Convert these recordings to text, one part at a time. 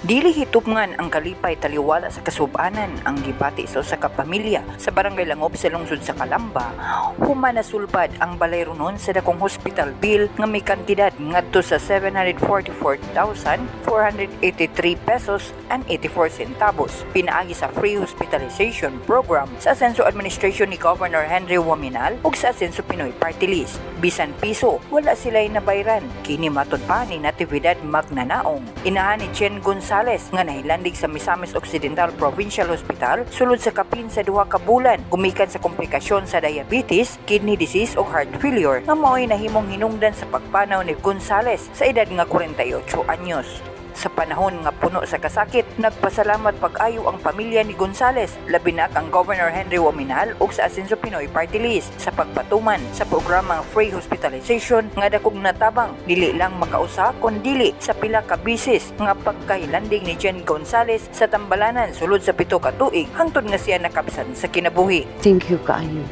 Dili hitupngan ang kalipay taliwala sa kasubanan ang gibati sa usa ka pamilya sa barangay Langob sa lungsod sa Calamba. Human nasulbad ang balay runon sa dakong hospital bill nga may kantidad ngadto sa 744,483 pesos and 84 centavos. Pinaagi sa free hospitalization program sa Asenso Administration ni Governor Henry Waminal ug sa Asenso Pinoy Party List. Bisan piso wala sila'y nabayran. Kini matud pa ni Natividad Magnanaong. Inahan ni Chen Gonzales nga nahilandig sa Misamis Occidental Provincial Hospital sulod sa kapin sa 2 ka bulan gumikan sa komplikasyon sa diabetes, kidney disease ug heart failure nga mao'y nahimong hinungdan sa pagpanaw ni Gonzales sa edad nga 48 anyos. Sa panahon nga puno sa kasakit, nagpasalamat pag-ayo ang pamilya ni Gonzales, labi na ang Governor Henry Waminal ug sa Asenso Pinoy Party List sa pagpatuman sa programang free hospitalization nga dakong natabang dili lang makausa kun dili sa pila ka bisis nga pagkahilandig ni Jen Gonzales sa Tambalanan sulod sa 7 ka tuig hangtod nga siya nakabsan sa kinabuhi. Thank you kaayo.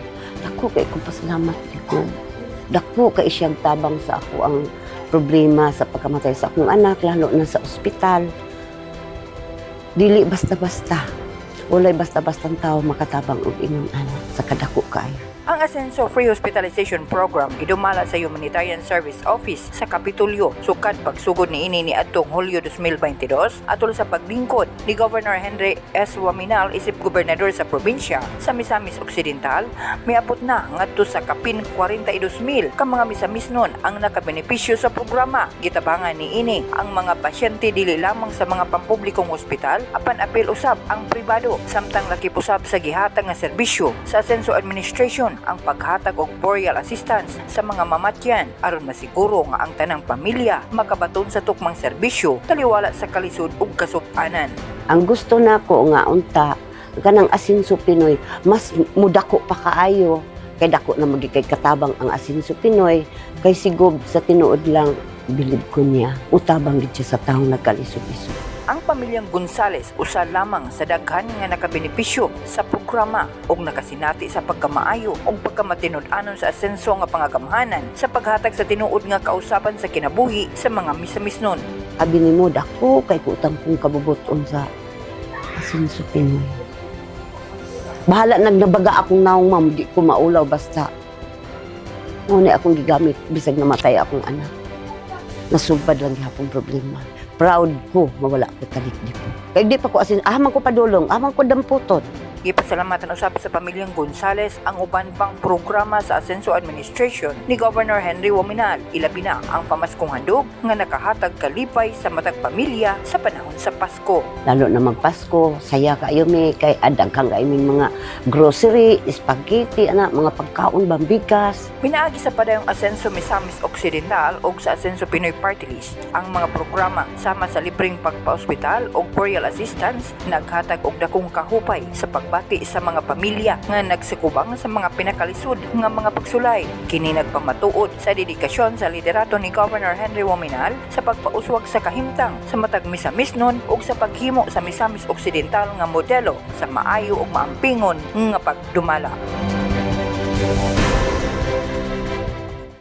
Dako kay ko pasalamat ko. Dako kay siyang tabang sa ako ang problema sa pagkamatay sa akong anak, lalo na sa ospital. Dili basta-basta. Walay basta-bastang tao makatabang og inyong anak sa kadako kaayo. Ang Asenso Free Hospitalization Program gidumala sa Humanitarian Service Office sa Kapitolyo sukad pagsugod niini ni adtong Hulyo 2022 atol sa paglingkod ni Governor Henry S. Waminal isip gobernador sa probinsya sa Misamis Occidental. Miabot na ngadto sa kapin 42,000 ka mga misamisnon ang nakabenepisyo sa programa. Gitabangan niini ang mga pasyente dili lamang sa mga pampublikong ospital apan apil usab ang pribado samtang nakipusab sa gihatag nga serbisyo sa Asenso Administration ang paghatag og burial assistance sa mga mamatyan aron masiguro nga ang tanang pamilya makabaton sa tukmang serbisyo taliwala sa kalisod ug kasub-anan. Ang gusto nako nga unta kanang Asenso Pinoy mas mudako pa kaayo kay dako na magikay katabang ang Asenso Pinoy kay sigub sa tinuod lang bilib ko niya utabang gid siya sa taong nagkalisod-lisod. Ang pamilyang Gonzales usa lamang sa daghan nga nakabenepisyo sa programa ug nakasinati sa pagkamaayo ug pagkamatinud-anon sa asenso nga pangagamhanan sa paghatag sa tinuod nga kausaban sa kinabuhi sa mga misamisnon. Abi nimo dako kay kutang kong kabubuton sa Asenso Pinoy. Bahala nagnabaga akong naong ma'am, di ko maulaw basta. Muna akong gigamit bisag namatay akong anak. Nasubad lang gihapon problema. Proud ko mawala ko talikdik ko. Kaya di pa ko aman ko padulong, aman ko damputot. Ipasalamatan usab sa pamilyang Gonzales ang uban pang programa sa Asenso Administration ni Governor Henry Waminal. Ilabi na ang pamaskong handog nga nakahatag kalipay sa matag pamilya sa panahon sa Pasko. Lalo na magpasko, saya kayo may kay adag kang kaiming mga grocery, spaghetti, mga pagkaon, bambigas. Pinaagi sa padayong Asenso Misamis Occidental ug sa Asenso Pinoy Party List ang mga programa sama sa libreng pagpa-ospital ug burial assistance naghatag og dakong kahupay sa pagbati sa mga pamilya nga nagsikubang sa mga pinakalisod nga mga pagsulay. Kini nagpamatuod sa dedikasyon sa liderato ni Governor Henry Waminal sa pagpauswag sa kahimtang sa matag misamisnon ug sa paghimo sa Misamis Occidental nga modelo sa maayo ug maampingon nga pagdumala.